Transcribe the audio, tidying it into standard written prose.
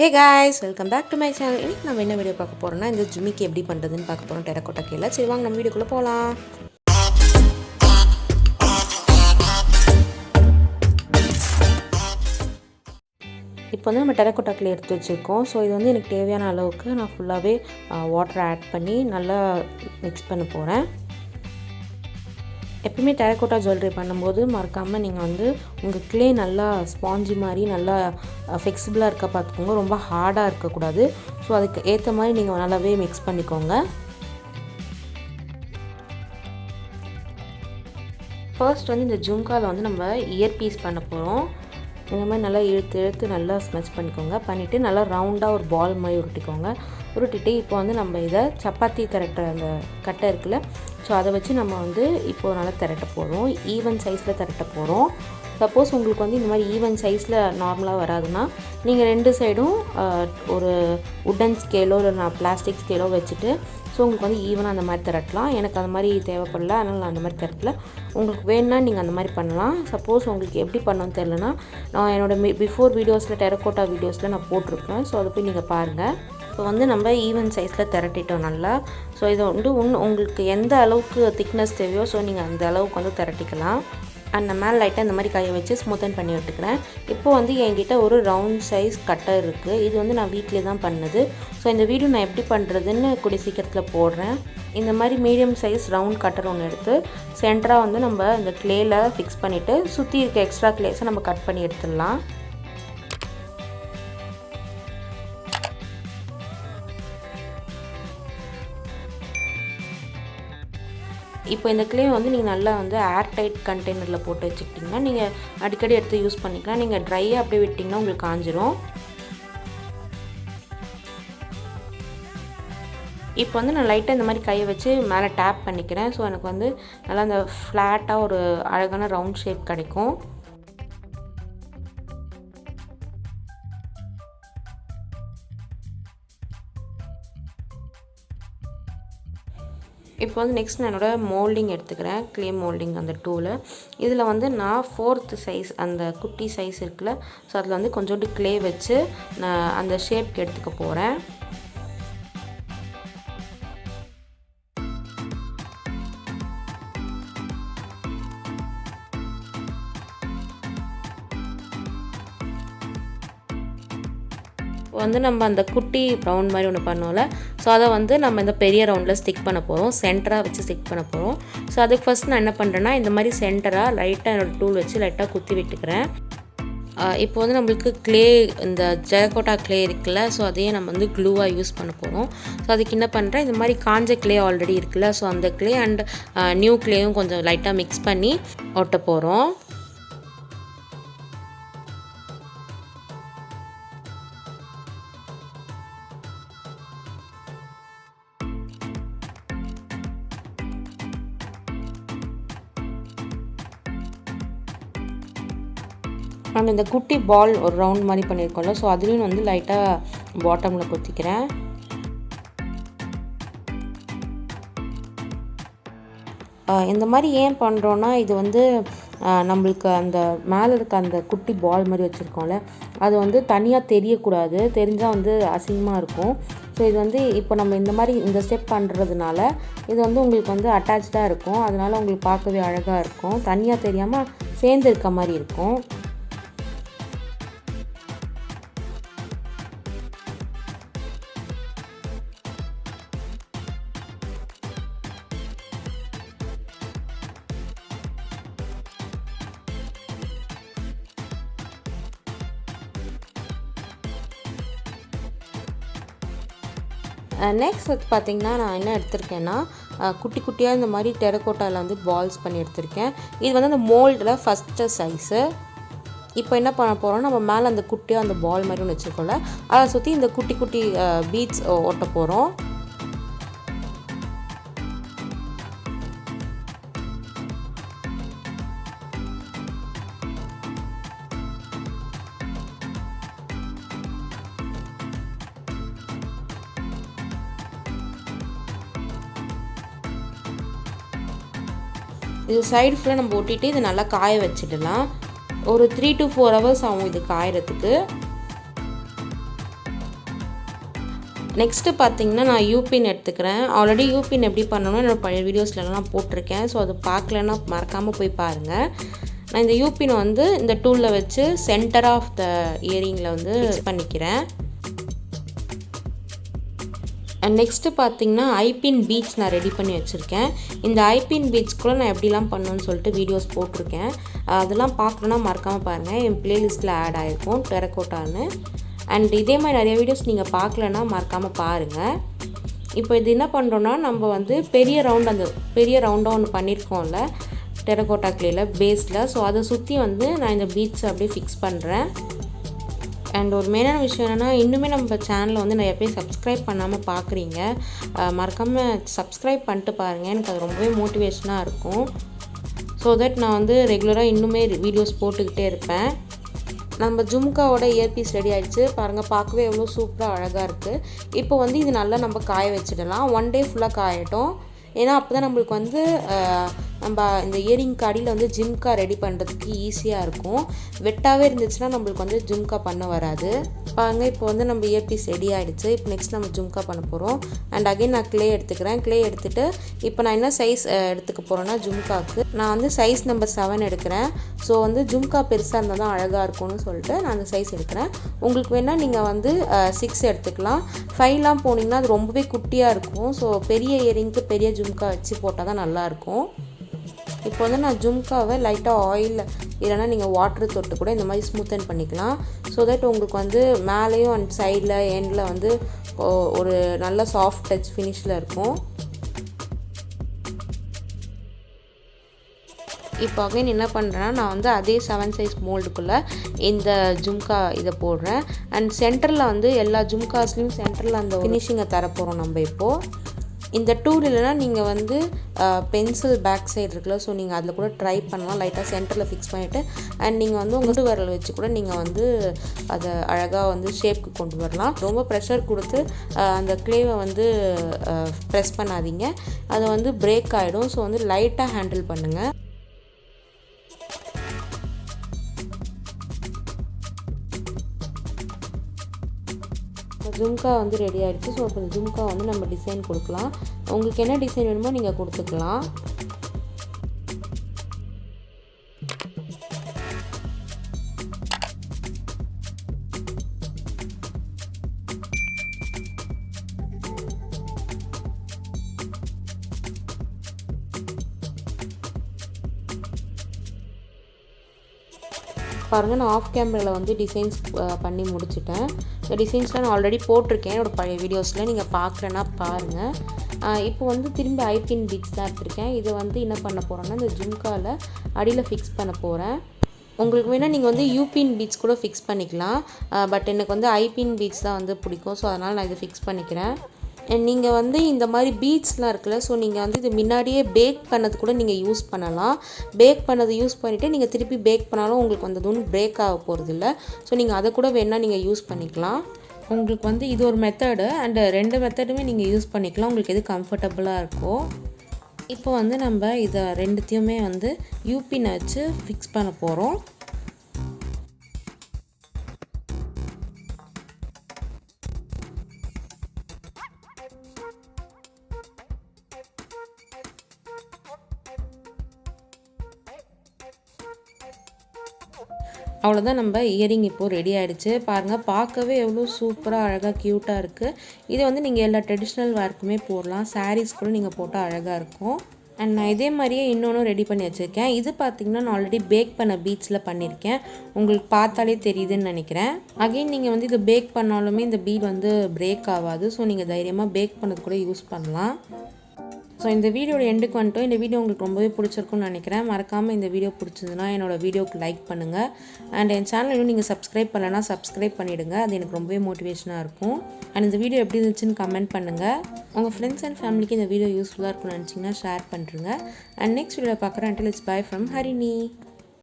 Hey guys, welcome back to my channel. இன்னைக்கு நம்ம என்ன வீடியோ பார்க்க போறோம்னா இந்த ஜுமிக்கி எப்படி பண்றதுன்னு பார்க்க போறோம் டெரகோட்டா கேல. சரி வாங்க நம்ம வீடியோக்குள்ள போலாம். இப்போ வந்து நம்ம டெரகோட்டா கிளே எடுத்து வச்சிருக்கோம். ஸோ இது வந்து எனக்கு தேவையான அளவுக்கு நான் ஃபுல்லாவே வாட்டர் ஆட் பண்ணி நல்லா மிக்ஸ் பண்ண போறேன். எப்பவுமே டெரகோட்டா ஜுவல்லரி பண்ணும்போது மறக்காமல் நீங்கள் வந்து உங்கள் கிளே நல்லா ஸ்பாஞ்சி மாதிரி நல்லா ஃப்ளெக்சிபிளாக இருக்க பார்த்துக்கோங்க. ரொம்ப ஹார்டாக இருக்கக்கூடாது. ஸோ அதுக்கு ஏற்ற மாதிரி நீங்கள் நல்லாவே மிக்ஸ் பண்ணிக்கோங்க. ஃபர்ஸ்ட் வந்து இந்த ஜும்காவில் வந்து நம்ம இயர் பீஸ் பண்ண போகிறோம். இந்த மாதிரி நல்லா இழுத்து நல்லா ஸ்மெச் பண்ணிக்கோங்க. பண்ணிவிட்டு நல்லா ரவுண்டாக ஒரு பால் மாதிரி உருட்டிக்கோங்க. உருட்டிட்டு இப்போ வந்து நம்ம இதை சப்பாத்தி திரட்டுற அந்த கட்டை இருக்குல்ல, ஸோ அதை வச்சு நம்ம வந்து இப்போது நல்லா திரட்ட போகிறோம். ஈவன் சைஸில் திரட்ட போகிறோம். சப்போஸ் உங்களுக்கு வந்து இந்த மாதிரி ஈவன் சைஸில் நார்மலாக வராதுன்னா நீங்கள் ரெண்டு சைடும் ஒரு உட்டன் ஸ்கேலோ இல்லை நான் பிளாஸ்டிக் ஸ்கேலோ வச்சுட்டு ஸோ உங்களுக்கு வந்து ஈவனாக அந்த மாதிரி திரட்டலாம். எனக்கு அந்த மாதிரி தேவைப்படல, அதனால் நான் அந்த மாதிரி திரட்டல. உங்களுக்கு வேணுன்னா நீங்கள் அந்த மாதிரி பண்ணலாம். சப்போஸ் உங்களுக்கு எப்படி பண்ணணும்னு தெரிலனா நான் என்னோடய பிஃபோர் வீடியோஸில் டெரகோட்டா வீடியோஸில் நான் போட்டிருப்பேன். ஸோ அதை போய் நீங்கள் பாருங்கள். இப்போ வந்து நம்ம ஈவன் சைஸில் திரட்டிட்டோம் நல்லா. ஸோ இதை வந்து உங்களுக்கு எந்த அளவுக்கு திக்னஸ் தேவையோ ஸோ நீங்கள் அந்த அளவுக்கு வந்து திரட்டிக்கலாம். அந்த மேலே லைட்டாக இந்த மாதிரி கையை வச்சு ஸ்மூத்தன் பண்ணி விட்டுக்கிறேன். இப்போது வந்து என்கிட்ட ஒரு ரவுண்ட் சைஸ் கட்டர் இருக்குது. இது வந்து நான் வீட்டிலே தான் பண்ணது. ஸோ இந்த வீடியோ நான் எப்படி பண்ணுறதுன்னு கூடிய சீக்கிரத்தில் போடுறேன். இந்த மாதிரி மீடியம் சைஸ் ரவுண்ட் கட்டர் ஒன்று எடுத்து சென்டராக வந்து நம்ம இந்த கிளேயில் ஃபிக்ஸ் பண்ணிவிட்டு சுற்றி இருக்க எக்ஸ்ட்ரா கிளேஸை நம்ம கட் பண்ணி எடுத்துடலாம். இப்போ இந்த கிளே வந்து நீங்கள் நல்லா வந்து ஏர் டைட் கண்டெய்னரில் போட்டு வச்சுக்கிட்டிங்கன்னா நீங்கள் அடிக்கடி எடுத்து யூஸ் பண்ணிக்கலாம். நீங்கள் ட்ரையாக அப்படியே விட்டிங்கன்னா உங்களுக்கு காஞ்சிரும். இப்போ வந்து நான் லைட்டாக இந்த மாதிரி கையை வச்சு மேலே டேப் பண்ணிக்கிறேன். ஸோ எனக்கு வந்து நல்லா அந்த ஃப்ளாட்டாக ஒரு அழகான ரவுண்ட் ஷேப் கிடைக்கும். இப்போ வந்து நெக்ஸ்ட் நான் என்னோடய மோல்டிங் எடுத்துக்கிறேன். க்ளே மோல்டிங் அந்த டூவில். இதில் வந்து நான் 4th சைஸ் அந்த குட்டி சைஸ் இருக்குல்ல, ஸோ அதில் வந்து கொஞ்சோண்டு க்ளே வச்சு நான் அந்த ஷேப்க்கு எடுத்துக்க போகிறேன். வந்து நம்ம அந்த குட்டி ரவுண்ட் மாதிரி ஒன்று பண்ணோம்ல, ஸோ அதை வந்து நம்ம இந்த பெரிய ரவுண்டில் ஸ்டிக் பண்ண போகிறோம். சென்டராக வச்சு ஸ்டிக் பண்ண போகிறோம். ஸோ அதுக்கு ஃபஸ்ட் நான் என்ன பண்ணுறேன்னா இந்த மாதிரி சென்டராக லைட்டாக என்னோடய டூல் வச்சு லைட்டாக குத்தி விட்டுக்கிறேன். இப்போ வந்து நம்மளுக்கு க்ளே இந்த டெரகோட்டா க்ளே இருக்குல்ல, ஸோ அதையே நம்ம வந்து க்ளூவாக யூஸ் பண்ண போகிறோம். ஸோ அதுக்கு என்ன பண்ணுறேன், இந்த மாதிரி காஞ்ச க்ளே ஆல்ரெடி இருக்குல்ல, ஸோ அந்த க்ளே அண்ட் நியூ க்ளேயும் கொஞ்சம் லைட்டாக மிக்ஸ் பண்ணி ஒட்ட போகிறோம். அண்ட் இந்த குட்டி பால் ஒரு ரவுண்ட் மாதிரி பண்ணியிருக்கோம்ல, ஸோ அதுலேயும் வந்து லைட்டாக பாட்டமில் குத்திக்கிறேன். இந்த மாதிரி ஏன் பண்ணுறோன்னா இது வந்து நம்மளுக்கு அந்த மேலே இருக்க அந்த குட்டி பால் மாதிரி வச்சுருக்கோம்ல, அது வந்து தனியாக தெரியக்கூடாது. தெரிஞ்சால் வந்து அசிங்கமாக இருக்கும். ஸோ இது வந்து இப்போ நம்ம இந்த மாதிரி இந்த ஸ்டெப் பண்ணுறதுனால இது வந்து உங்களுக்கு வந்து அட்டாச்சாக இருக்கும். அதனால் உங்களுக்கு பார்க்கவே அழகாக இருக்கும். தனியாக தெரியாமல் சேர்ந்து இருக்க மாதிரி இருக்கும். நெக்ஸ்ட் வந்து பார்த்திங்கன்னா நான் என்ன எடுத்திருக்கேன்னா குட்டி குட்டியாக இந்த மாதிரி டெரகோட்டாவில் வந்து பால்ஸ் பண்ணி எடுத்திருக்கேன். இது வந்து அந்த மோல்டில் ஃபஸ்ட்டு சைஸு. இப்போ என்ன பண்ண போகிறோம், நம்ம மேலே அந்த குட்டியாக அந்த பால் மாதிரி ஒன்று வச்சுருக்கோம்ல, அதை சுற்றி இந்த குட்டி குட்டி பீட்ஸ் ஒட்ட போகிறோம். இது சைடு ஃபுல்லாக நம்ம ஒட்டிட்டு இதை நல்லா காய வச்சிடலாம். ஒரு 3 to 4 hours ஆகும் இது காயறதுக்கு. நெக்ஸ்ட்டு பார்த்தீங்கன்னா நான் யூபின் எடுத்துக்கிறேன். ஆல்ரெடி யூபின் எப்படி பண்ணணும்னு என்னோடய பழைய வீடியோஸ்லலாம் போட்டிருக்கேன். ஸோ அது பார்க்கலன்னா மறக்காமல் போய் பாருங்கள். நான் இந்த யூபினை வந்து இந்த டூலில் வச்சு சென்டர் ஆஃப் த இயரிங்கில் வந்து ஃபிக்ஸ் பண்ணிக்கிறேன். நெக்ஸ்ட்டு பார்த்தீங்கன்னா ஐபின் பீட்ஸ் நான் ரெடி பண்ணி வச்சுருக்கேன். இந்த ஐபின் பீட்ஸ் கூட நான் எப்படிலாம் பண்ணணும்னு சொல்லிட்டு வீடியோஸ் போட்டிருக்கேன். அதெல்லாம் பார்க்கணுன்னா மறக்காமல் பாருங்கள். என் ப்ளேலிஸ்ட்டில் ஆட் ஆகிருக்கும் டெரக்கோட்டான்னு. அண்ட் இதே மாதிரி நிறைய வீடியோஸ் நீங்கள் பார்க்கலன்னா மறக்காமல் பாருங்கள். இப்போ இது என்ன பண்ணுறோன்னா நம்ம வந்து பெரிய ரவுண்டாக ஒன்று பண்ணியிருக்கோம்ல டெரக்கோட்டா கிளேயில் பேஸில். ஸோ அதை சுற்றி வந்து நான் இந்த பீட்ஸ் அப்படியே ஃபிக்ஸ் பண்ணுறேன். அண்ட் ஒரு மெயினான விஷயம் என்னென்னா, இன்னுமே நம்ம சேனலில் வந்து நிறைய பேர் சப்ஸ்கிரைப் பண்ணாமல் பார்க்குறீங்க. மறக்காமல் சப்ஸ்கிரைப் பண்ணிட்டு பாருங்கள். எனக்கு அது ரொம்பவே மோட்டிவேஷனாக இருக்கும். ஸோ தட் நான் வந்து ரெகுலராக இன்னுமே வீடியோஸ் போட்டுக்கிட்டே இருப்பேன். நம்ம ஜும்காவோட இயர்பீஸ் ரெடி ஆகிடுச்சு பாருங்கள். பார்க்கவே எவ்வளோ சூப்பராக அழகாக இருக்குது. இப்போ வந்து இது நல்லா நம்ம காய வச்சிடலாம். 1 டே ஃபுல்லாக காயட்டும். ஏன்னா அப்போ தான் நம்மளுக்கு வந்து நம்ம இந்த இயரிங்க்கு அடியில் வந்து ஜிம்கா ரெடி பண்ணுறதுக்கு ஈஸியாக இருக்கும். வெட்டாகவே இருந்துச்சுன்னா நம்மளுக்கு வந்து ஜும்கா பண்ண வராது. பாருங்கள் இப்போ வந்து நம்ம இயர்பீஸ் ரெடி ஆகிடுச்சு. இப்போ நெக்ஸ்ட் நம்ம ஜும்கா பண்ண போகிறோம். அண்ட் அகைன் நான் க்ளே எடுத்துக்கிறேன். க்ளே எடுத்துகிட்டு இப்போ நான் என்ன சைஸ் எடுத்துக்க போகிறேன்னா ஜும்காவுக்கு நான் வந்து சைஸ் நம்பர் 7 எடுக்கிறேன். ஸோ வந்து ஜும்கா பெருசாக இருந்தால் தான் அழகாக இருக்கும்னு சொல்லிட்டு நான் அந்த சைஸ் எடுக்கிறேன். உங்களுக்கு வேணால் நீங்கள் வந்து 6 எடுத்துக்கலாம். 5லாம் போனீங்கன்னா அது ரொம்பவே குட்டியாக இருக்கும். ஸோ பெரிய இயரிங்க்கு பெரிய ஜும்கா வச்சு போட்டால் தான் நல்லாயிருக்கும். இப்போ வந்து நான் ஜும்காவை லைட்டாக ஆயில் இல்லைனா நீங்கள் வாட்டர் தொட்டு கூட இந்த மாதிரி ஸ்மூத்தன் பண்ணிக்கலாம். ஸோ தட் உங்களுக்கு வந்து மேலேயும் அண்ட் சைடில் எண்டில் வந்து ஒரு நல்ல சாஃப்ட் டச் ஃபினிஷில் இருக்கும். இப்போ அகைன் என்ன பண்ணுறேன்னா நான் வந்து அதே 7 சைஸ் மோல்டுக்குள்ளே இந்த ஜும்கா இதை போடுறேன். அண்ட் சென்டரில் வந்து எல்லா ஜும்காஸ்லேயும் சென்டரில் அந்த ஃபினிஷிங்கை தரப்போகிறோம் நம்ம இப்போது. இந்த டூல் இல்லைனா நீங்கள் வந்து பென்சில் பேக் சைடு இருக்குல்ல, ஸோ நீங்கள் அதில் கூட ட்ரை பண்ணலாம். லைட்டாக சென்டரில் ஃபிக்ஸ் பண்ணிவிட்டு அண்ட் நீங்கள் வந்து உங்கள் விரல் வச்சு கூட நீங்கள் வந்து அதை அழகாக வந்து ஷேப்க்கு கொண்டு வரலாம். ரொம்ப ப்ரெஷர் கொடுத்து அந்த க்ளேவை வந்து ப்ரெஸ் பண்ணாதீங்க, அதை வந்து பிரேக் ஆகிடும். ஸோ வந்து லைட்டாக ஹேண்டில் பண்ணுங்கள். ஜும்கா வந்து ரெடி ஆகிடுச்சு. ஸோ இப்போ இந்த ஜும்கா வந்து நம்ம டிசைன் கொடுக்கலாம். உங்களுக்கு என்ன டிசைன் வேணுமோ நீங்கள் கொடுத்துக்கலாம். பாருங்கள் நான் ஆஃப் கேமராவில் வந்து டிசைன்ஸ் பண்ணி முடிச்சிட்டேன். இந்த டிசைன்ஸ்லாம் நான் ஆல்ரெடி போட்டிருக்கேன் என்னோடய பழைய வீடியோஸில், நீங்கள் பார்க்குறேன்னா பாருங்கள். இப்போ வந்து திரும்பி ஐபின் பீட்ஸ் தான் எடுத்திருக்கேன். இதை வந்து என்ன பண்ண போகிறேன்னா இந்த ஜும்காவில் அடியில் ஃபிக்ஸ் பண்ண போகிறேன். உங்களுக்கு வேணால் நீங்கள் வந்து யூபின் பீட்ஸ் கூட ஃபிக்ஸ் பண்ணிக்கலாம். பட் எனக்கு வந்து ஐபின் பீட்ஸ் தான் வந்து பிடிக்கும். ஸோ அதனால் நான் இதை ஃபிக்ஸ் பண்ணிக்கிறேன். நீங்கள் வந்து இந்த மாதிரி பீட்ஸ்லாம் இருக்குல்ல, ஸோ நீங்கள் வந்து இது முன்னாடியே பேக் பண்ணது கூட நீங்கள் யூஸ் பண்ணலாம். பேக் பண்ணது யூஸ் பண்ணிவிட்டு நீங்கள் திருப்பி பேக் பண்ணாலும் உங்களுக்கு வந்து அது ஒன்றும் பிரேக் ஆக போகிறதில்ல. ஸோ நீங்கள் அதை கூட வேணால் நீங்கள் யூஸ் பண்ணிக்கலாம். உங்களுக்கு வந்து இது ஒரு மெத்தடு அண்டு 2 மெத்தடுமே நீங்கள் யூஸ் பண்ணிக்கலாம். உங்களுக்கு எது கம்ஃபர்டபுளாக இருக்கோ. இப்போ வந்து நம்ம இதை 2த்தையுமே வந்து யூபினை வச்சு ஃபிக்ஸ் பண்ண போகிறோம். அவ்வளோதான், நம்ம இயரிங் இப்போது ரெடி ஆகிடுச்சு. பாருங்கள் பார்க்கவே எவ்வளோ சூப்பராக அழகாக க்யூட்டாக இருக்குது. இதை வந்து நீங்கள் எல்லா ட்ரெடிஷ்னல் வேர்க்குமே போடலாம். சாரீஸ் கூட நீங்கள் போட்டால் அழகாக இருக்கும். அண்ட் நான் இதே மாதிரியே இன்னொன்று ரெடி பண்ணி வச்சுருக்கேன். இது பார்த்திங்கன்னா நான் ஆல்ரெடி பேக் பண்ண பீட்ஸில் பண்ணியிருக்கேன். உங்களுக்கு பார்த்தாலே தெரியுதுன்னு நினைக்கிறேன். அகெயின் நீங்கள் வந்து இதை பேக் பண்ணாலுமே இந்த பீட் வந்து பிரேக் ஆகாது. ஸோ நீங்கள் தைரியமாக பேக் பண்ணது கூட யூஸ் பண்ணலாம். ஸோ இந்த வீடியோட எண்டுக்கு வந்துட்டோம். இந்த வீடியோ உங்களுக்கு ரொம்பவே பிடிச்சிருக்குன்னு நினைக்கிறேன். மறக்காமல் இந்த வீடியோ பிடிச்சதுன்னா என்னோடய வீடியோக்கு லைக் பண்ணுங்கள். அண்ட் என் சேனலையும் நீங்கள் சப்ஸ்கிரைப் பண்ணலைன்னா சப்ஸ்கிரைப் பண்ணிவிடுங்க. அது எனக்கு ரொம்பவே மோட்டிவேஷனாக இருக்கும். அண்ட் இந்த வீடியோ எப்படி இருந்துச்சுன்னு கமெண்ட் பண்ணுங்கள். உங்கள் ஃப்ரெண்ட்ஸ் அண்ட் ஃபேமிலிக்கு இந்த வீடியோ யூஸ்ஃபுல்லாக இருக்கும்னு நினச்சிங்கன்னா ஷேர் பண்ணுறேங்க. அண்ட் நெக்ஸ்ட் வீடியோ பார்க்குறேன். until it's bye from Harini.